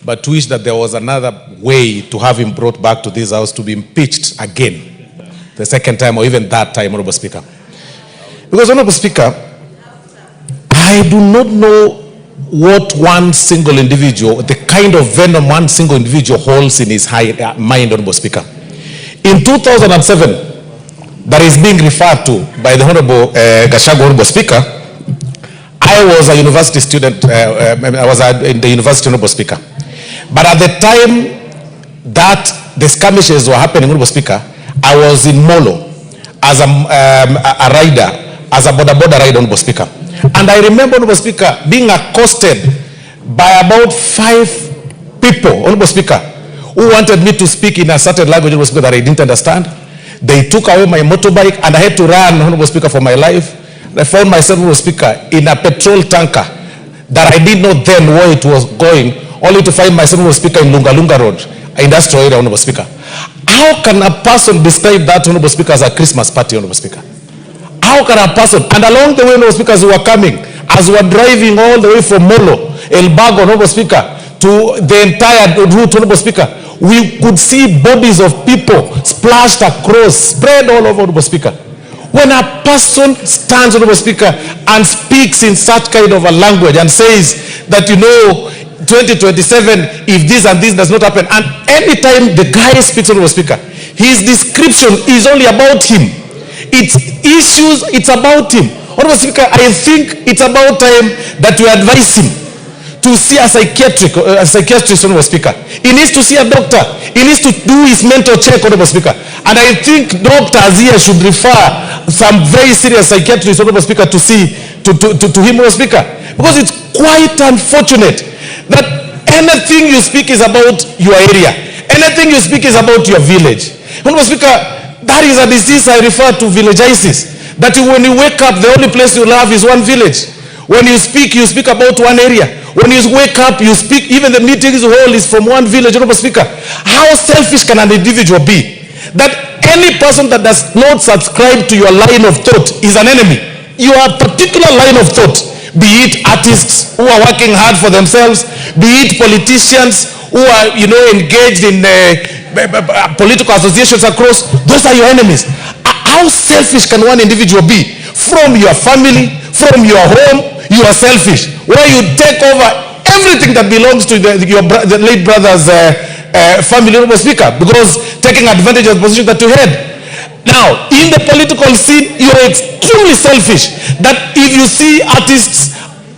but wish that there was another way to have him brought back to this house to be impeached again, the second time or even that time, Honorable Speaker. Because, Honorable Speaker, I do not know what one single individual, the kind of venom one single individual holds in his mind, Honorable Speaker. In 2007, that is being referred to by the Honorable Gachagua, Honorable Speaker, I was a university student, I was in the university, Honorable Speaker. But at the time that the skirmishes were happening, Honorable Speaker, I was in Molo as a rider, as a border rider, Honorable Speaker. And I remember, Honorable Speaker, being accosted by about 5 people, Honorable Speaker, who wanted me to speak in a certain language, Honorable Speaker, that I didn't understand. They took away my motorbike and I had to run, Honorable Speaker, for my life. I found myself, Honorable Speaker, in a petrol tanker that I didn't know then where it was going, only to find myself, Honorable Speaker, in Lunga Road, industrial area, Honorable Speaker. How can a person describe that, Honorable Speaker, as a Christmas party, Honorable Speaker? How can a person, and along the way, Honorable Speaker, as we were coming, as we were driving all the way from Molo, El Bago, Honorable Speaker, to the entire route, Honorable Speaker, we could see bodies of people splashed across, spread all over, Honorable Speaker. When a person stands, Honorable Speaker, and speaks in such kind of a language and says that, you know, 2027, if this and this does not happen, and anytime the guy speaks, Honorable Speaker, his description is only about him. It's issues, it's about him. Honorable Speaker, I think it's about time that we advise him to see a psychiatrist, Honorable Speaker. He needs to see a doctor. He needs to do his mental check, Honorable Speaker. And I think doctors here should refer some very serious psychiatrists, Honorable Speaker, to see to him, Honorable Speaker. Because it's quite unfortunate that anything you speak is about your area. Anything you speak is about your village. Honorable Speaker, that is a disease I refer to, villagitis. That when you wake up, the only place you love is one village. When you speak about one area. When you wake up, you speak, even the meetings hall is from one village, Honorable Speaker. How selfish can an individual be? That any person that does not subscribe to your line of thought is an enemy. Your particular line of thought, be it artists who are working hard for themselves, be it politicians who are, you know, engaged in political associations across, those are your enemies. How selfish can one individual be? From your family, from your home, you are selfish. Where you take over everything that belongs to the late brother's family, Honorable Speaker, because taking advantage of the position that you had. Now, in the political scene, you are extremely selfish. That if you see artists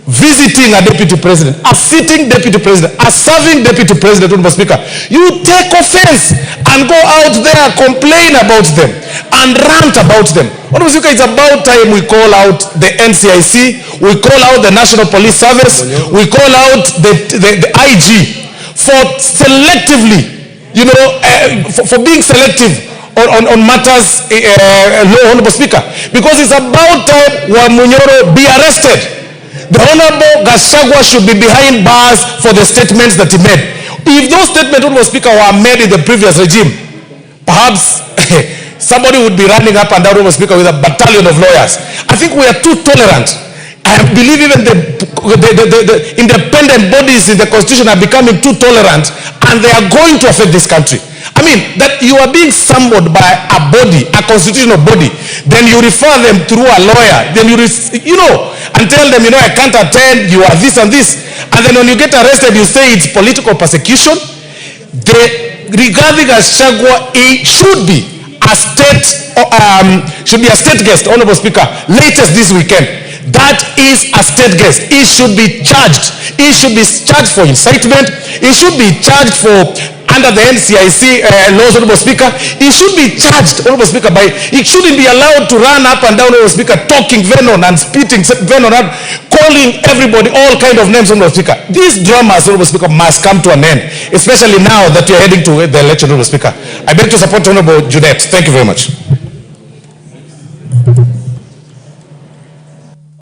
visiting a deputy president, a sitting deputy president, a serving deputy president, Honorable Speaker, you take offense and go out there, complain about them and rant about them. Honorable Speaker, it's about time we call out the NCIC, we call out the National Police Service, we call out the IG for selectively, you know, for being selective on matters, Honorable Speaker, because it's about time Manyora be arrested. The Honorable Gachagua should be behind bars for the statements that he made. If those statements, Honorable Speaker, were made in the previous regime, perhaps somebody would be running up and down, Honorable Speaker, with a battalion of lawyers. I think we are too tolerant. I believe even the independent bodies in the Constitution are becoming too tolerant, and they are going to affect this country. I mean, that you are being summoned by a body, a constitutional body, then you refer them through a lawyer, then you know, and tell them, you know, I can't attend, you are this and this. And then when you get arrested, you say it's political persecution. Regarding Gachagua, it should be a state guest, Honorable Speaker, latest this weekend. That is a state guest. It should be charged. It should be charged for incitement. It should be charged for, under the NCIC laws, Honorable Speaker. It should be charged, Honorable Speaker, it shouldn't be allowed to run up and down, Honorable Speaker, talking venom and spitting venom and calling everybody all kind of names, Honorable Speaker. These dramas, Honorable Speaker, must come to an end, especially now that you're heading to the election, Honorable Speaker. I beg to support Honorable Judet. Thank you very much.